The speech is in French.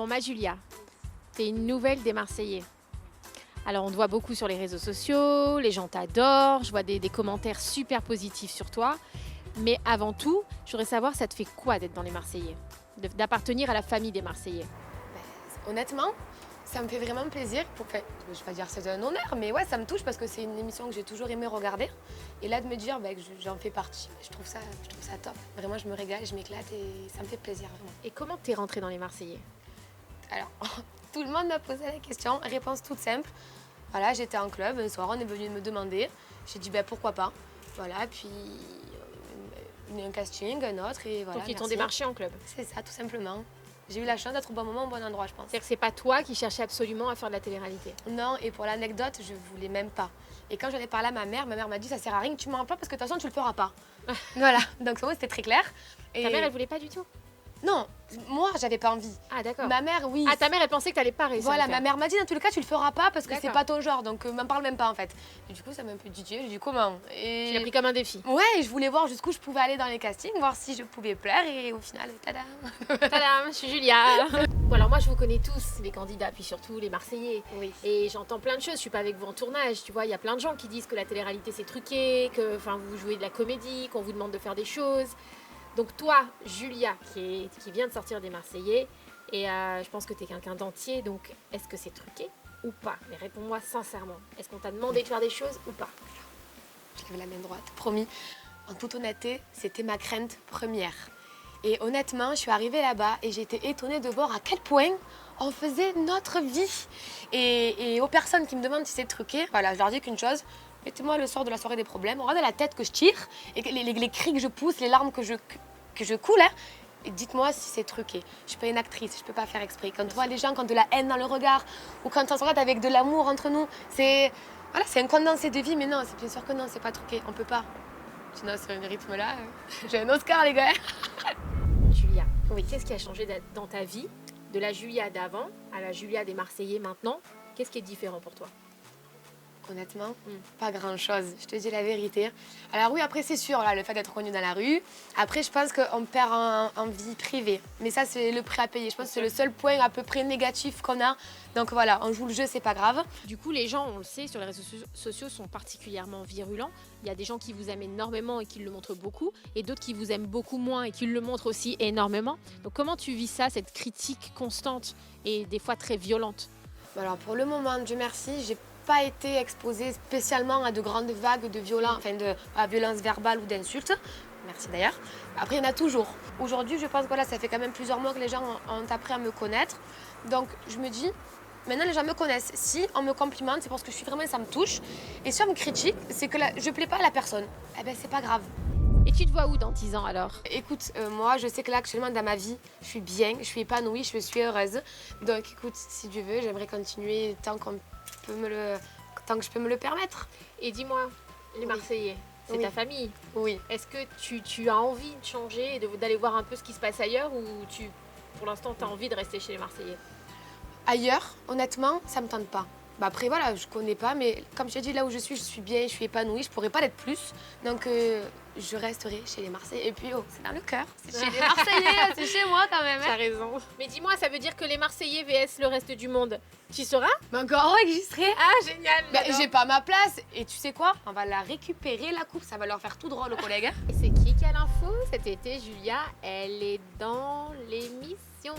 Bon, ma Julia, t'es une nouvelle des Marseillais. Alors, on te voit beaucoup sur les réseaux sociaux, les gens t'adorent, je vois des commentaires super positifs sur toi. Mais avant tout, je voudrais savoir, ça te fait quoi d'être dans les Marseillais? D'appartenir à la famille des Marseillais? Honnêtement, ça me fait vraiment plaisir. Enfin, je vais pas dire que c'est un honneur, mais ouais, ça me touche parce que c'est une émission que j'ai toujours aimé regarder. Et là, de me dire que j'en fais partie, je trouve ça top. Vraiment, je me régale, je m'éclate et ça me fait plaisir, vraiment. Et comment t'es rentrée dans les Marseillais? Alors, tout le monde m'a posé la question. Réponse toute simple. Voilà, j'étais en club, un soir, on est venu me demander. J'ai dit, pourquoi pas. Voilà, puis un casting, un autre, et voilà. Donc, ils t'ont merci. démarché en club? C'est ça, tout simplement. J'ai eu la chance d'être au bon moment, au bon endroit, je pense. C'est-à-dire que c'est pas toi qui cherchais absolument à faire de la télé-réalité? Non, et pour l'anecdote, je voulais même pas. Et quand j'en ai parlé à ma mère m'a dit, ça sert à rien que tu m'en parles parce que de toute façon, tu le feras pas. Voilà, donc pour moi, c'était très clair. Et Ta mère, elle voulait pas du tout? non, moi, j'avais pas envie. Ah, d'accord. Ma mère, oui. Ah, ta mère, elle pensait que t'allais pas réussir à Voilà, le faire. ma mère m'a dit, dans tous les cas, tu le feras pas parce que c'est D'accord. pas ton genre, donc m'en parle même pas en fait. Et du coup, ça m'a un peu titillé, j'ai dit comment. Tu l'as pris comme un défi. Ouais, et je voulais voir jusqu'où je pouvais aller dans les castings, voir si je pouvais plaire, et au final, tada. Tadam, je suis Julia. Bon, alors moi, je vous connais tous, les candidats, puis surtout les Marseillais. Oui. Et j'entends plein de choses. Je suis pas avec vous en tournage. Tu vois, il y a plein de gens qui disent que la télé-réalité c'est truqué, que vous jouez de la comédie, qu'on vous demande de faire des choses. Donc toi, Julia, qui vient de sortir des Marseillais, et je pense que tu es quelqu'un d'entier, donc est-ce que c'est truqué ou pas? Mais réponds-moi sincèrement. Est-ce qu'on t'a demandé de faire des choses ou pas? Je lève la main droite, promis. En toute honnêteté, c'était ma crainte première. Et honnêtement, je suis arrivée là-bas et j'ai été étonnée de voir à quel point on faisait notre vie. Et aux personnes qui me demandent si c'est truqué, voilà, je leur dis qu'une chose, mettez-moi le sort de la soirée des problèmes, regardez la tête que je tire, et les cris que je pousse, les larmes que je coule, hein, et dites-moi si c'est truqué. Je suis pas une actrice, je peux pas faire exprès. Quand on voit les gens qui ont de la haine dans le regard, ou quand on se regarde avec de l'amour entre nous, c'est un condensé de vie, mais non, c'est bien sûr que non, c'est pas truqué, on peut pas. Sinon, sur un rythme-là, j'ai un Oscar, les gars. Julia, oui, qu'est-ce qui a changé dans ta vie, de la Julia d'avant à la Julia des Marseillais maintenant? Qu'est-ce qui est différent pour toi? Honnêtement, pas grand-chose, je te dis la vérité. Alors oui, après c'est sûr, là, le fait d'être connu dans la rue. Après, je pense qu'on perd en vie privée. Mais ça, c'est le prix à payer. Je pense que c'est le seul point à peu près négatif qu'on a. Donc voilà, on joue le jeu, c'est pas grave. Du coup, les gens, on le sait, sur les réseaux sociaux sont particulièrement virulents. Il y a des gens qui vous aiment énormément et qui le montrent beaucoup, et d'autres qui vous aiment beaucoup moins et qui le montrent aussi énormément. Donc comment tu vis ça, cette critique constante et des fois très violente? Alors pour le moment, Dieu merci, j'ai pas été exposée spécialement à de grandes vagues de violence, à violence verbale ou d'insultes. Merci d'ailleurs. Après, il y en a toujours. Aujourd'hui, je pense que ça fait quand même plusieurs mois que les gens ont appris à me connaître. Donc je me dis, maintenant les gens me connaissent. Si on me complimente, c'est parce que je suis vraiment, ça me touche. Et si on me critique, c'est que je plais pas à la personne. Eh ben c'est pas grave. Et tu te vois où dans 10 ans alors? Écoute, moi, je sais que là, actuellement, dans ma vie, je suis bien, je suis épanouie, je suis heureuse. Donc, écoute, si Dieu veut, j'aimerais continuer tant que je peux me le permettre. Et dis-moi, les Marseillais, c'est Oui. ta famille. Oui. Est-ce que tu as envie de changer et d'aller voir un peu ce qui se passe ailleurs, ou pour l'instant, tu as envie de rester chez les Marseillais? Ailleurs, honnêtement, ça me tente pas. Après, voilà, je connais pas, mais comme je t'ai dit, là où je suis bien, je suis épanouie, je pourrais pas l'être plus. Donc, je resterai chez les Marseillais. Et puis, c'est dans le cœur, c'est chez les Marseillais, c'est chez moi quand même. T'as raison. Mais dis-moi, ça veut dire que les Marseillais vs le reste du monde, tu seras? Mais encore ouais que j'y serai. Ah, génial! J'ai pas ma place. Et tu sais quoi? On va la récupérer, la coupe, ça va leur faire tout drôle aux collègues. Et c'est qui a l'info? Cet été, Julia, elle est dans l'émission.